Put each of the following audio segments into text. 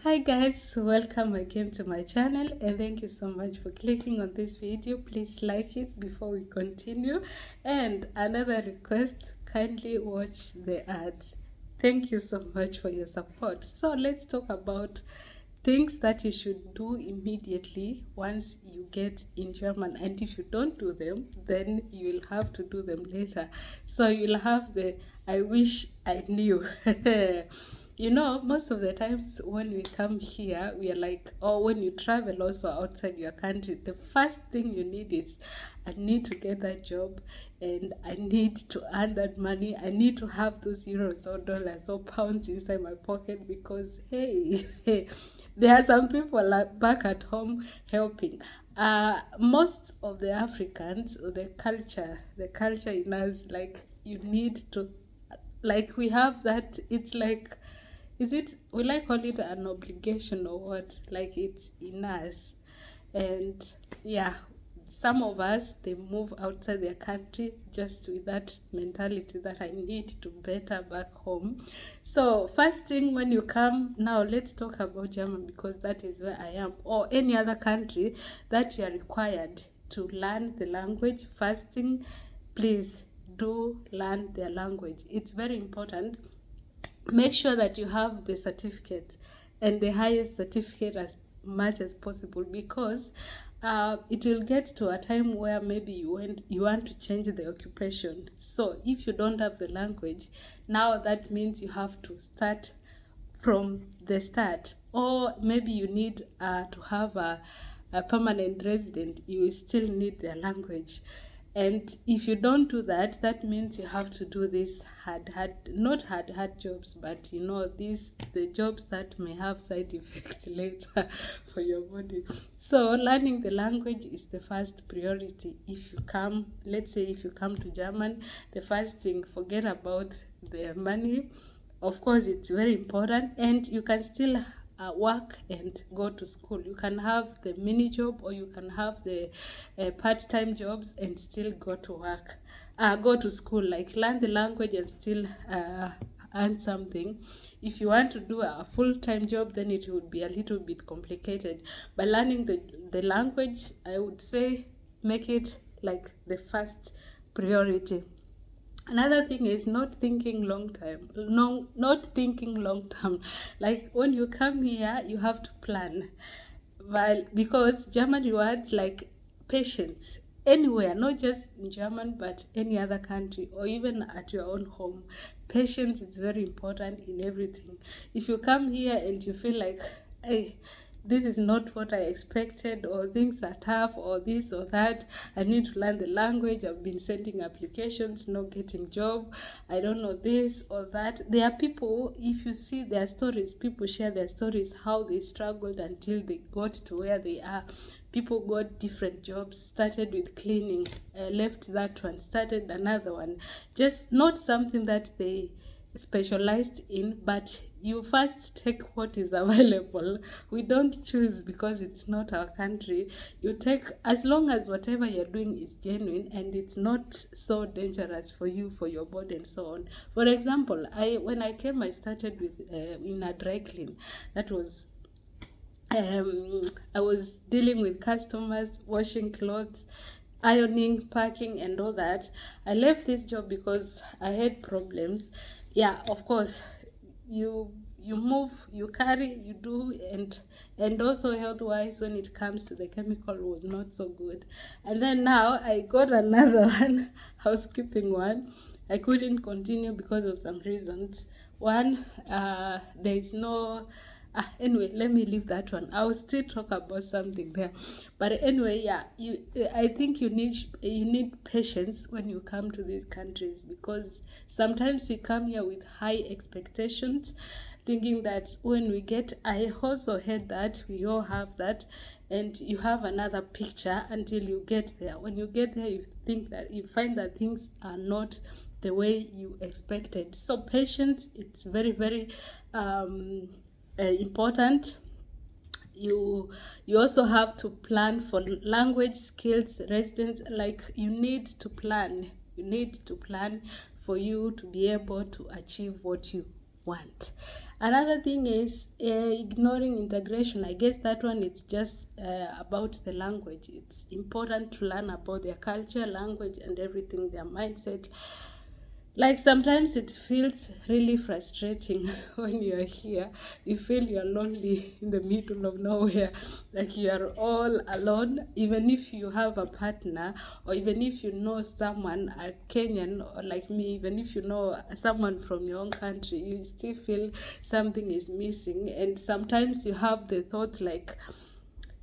Hi guys, welcome again to my channel and thank you so much for clicking on this video. Please like it before we continue, and another request, kindly watch the ads. Thank you so much for your support. So let's talk about things that you should do immediately once you get in German, and if you don't do them then you'll have to do them later. So you'll have the I wish I knew. You know, most of the times when we come here, we are like, or when you travel also outside your country, the first thing you need is, I need to get that job and I need to earn that money. I need to have those euros or dollars or pounds inside my pocket because, hey, there are some people back at home helping. Most of the Africans, or the culture in us, like, you need to, like, we have that, it's like, is it, will I call it an obligation or what? Like, it's in us. And yeah, some of us, they move outside their country just with that mentality that I need to better back home. So first thing when you come, now let's talk about German because that is where I am, or any other country that you are required to learn the language. First thing, please do learn their language. It's very important. Make sure that you have the certificate, and the highest certificate as much as possible, because it will get to a time where maybe you want to change the occupation. So if you don't have the language, now that means you have to start from the start, or maybe you need to have a permanent resident. You still need their language. And if you don't do that, that means you have to do this not hard jobs, but you know, the jobs that may have side effects later for your body. So learning the language is the first priority. If you come, let's say if you come to German, the first thing, forget about the money. Of course, it's very important, and you can still work and go to school. You can have the mini job, or you can have the part-time jobs and still go to work, go to school, like learn the language and still earn something. If you want to do a full-time job, then it would be a little bit complicated. By learning the language, I would say make it like the first priority. Another thing is not thinking long term. No, not thinking long term. Like when you come here, you have to plan. Well, because German rewards like patience anywhere, not just in German, but any other country, or even at your own home. Patience is very important in everything. If you come here and you feel like, hey, this is not what I expected, or things are tough, or this or that, I need to learn the language, I've been sending applications, not getting job, I don't know this or that. There are people, if you see their stories, people share their stories, how they struggled until they got to where they are. People got different jobs, started with cleaning, left that one, started another one, just not something that they specialized in, but you first take what is available. We don't choose because it's not our country. You take, as long as whatever you're doing is genuine and it's not so dangerous for you, for your body and so on. For example, when I came, I started with in a dry clean. That was I was dealing with customers, washing clothes, ironing, packing, and all that. I left this job because I had problems. Yeah, of course, you move, you carry, you do, and also health wise, when it comes to the chemical, was not so good. And then now I got another one, housekeeping one. I couldn't continue because of some reasons. One, there is no anyway, let me leave that one. I'll still talk about something there. But anyway, yeah, I think you need patience when you come to these countries, because sometimes we come here with high expectations, thinking that when we get, I also heard that we all have that, and you have another picture until you get there. When you get there, you find that things are not the way you expected. So patience, it's very, very important. You also have to plan for language skills, residence. Like, you need to plan for you to be able to achieve what you want. Another thing is ignoring integration. I guess that one is just about the language. It's important to learn about their culture, language, and everything, their mindset. Like sometimes it feels really frustrating when you're here. You feel you're lonely in the middle of nowhere, like you're all alone. Even if you have a partner, or even if you know someone, a Kenyan, or like me, even if you know someone from your own country, you still feel something is missing. And sometimes you have the thought like,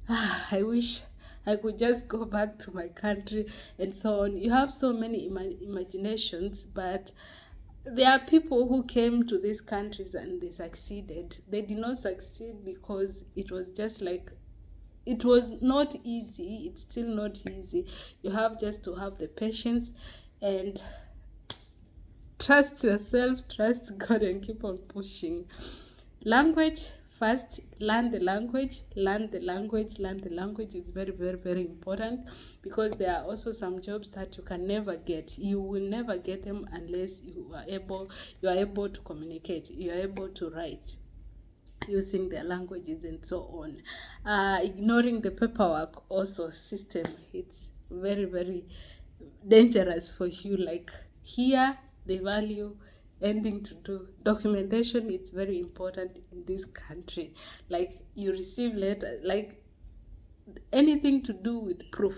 I wish I could just go back to my country and so on. You have so many imaginations, but there are people who came to these countries and they succeeded. They did not succeed because it was just like, it was not easy. It's still not easy. You have just to have the patience and trust yourself, trust God, and keep on pushing. Language first. Learn the language. Learn the language. Learn the language is very, very, very important, because there are also some jobs that you can never get. You will never get them unless you are able to communicate. You are able to write using their languages and so on. Ignoring the paperwork also system, it's very, very dangerous for you. Like here they value ending to do documentation. It's very important in this country. Like you receive letter, like anything to do with proof,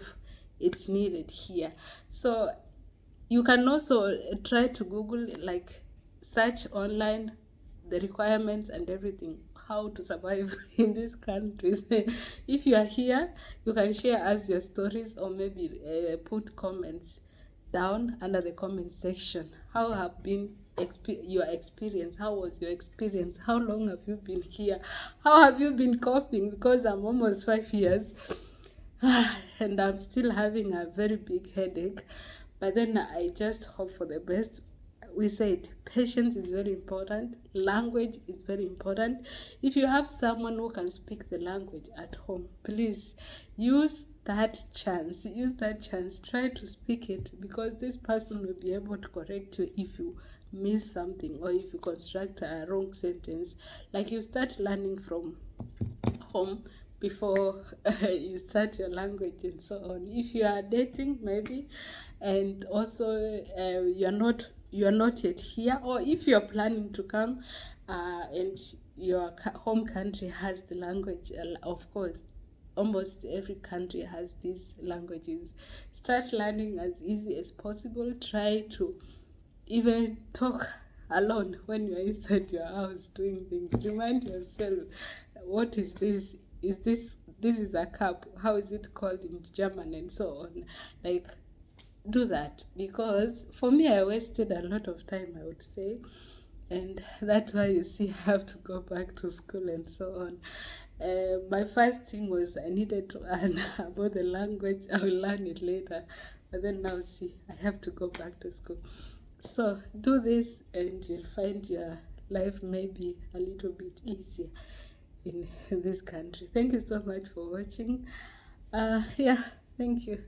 it's needed here. So you can also try to Google, like search online the requirements and everything, how to survive in these countries. If you are here, you can share us your stories, or maybe put comments down under the comment section. How have been your experience? How was your experience? How long have you been here? How have you been coping? Because I'm almost 5 years and I'm still having a very big headache. But then I just hope for the best. We said patience is very important, language is very important. If you have someone who can speak the language at home, please use that chance. Try to speak it, because this person will be able to correct you if you miss something, or if you construct a wrong sentence. Like you start learning from home before you start your language and so on. If you are dating, maybe, and also you're not yet here, or if you're planning to come, and your home country has the language, of course almost every country has these languages. Start learning as easy as possible. Try to even talk alone when you're inside your house doing things. Remind yourself, what is this? This is a cup. How is it called in German and so on? Like, do that, because for me I wasted a lot of time, I would say, and that's why you see I have to go back to school and so on. My first thing was I needed to learn about the language. I will learn it later, but then now see I have to go back to school. So do this and you'll find your life maybe a little bit easier in this country. Thank you so much for watching. Yeah, thank you.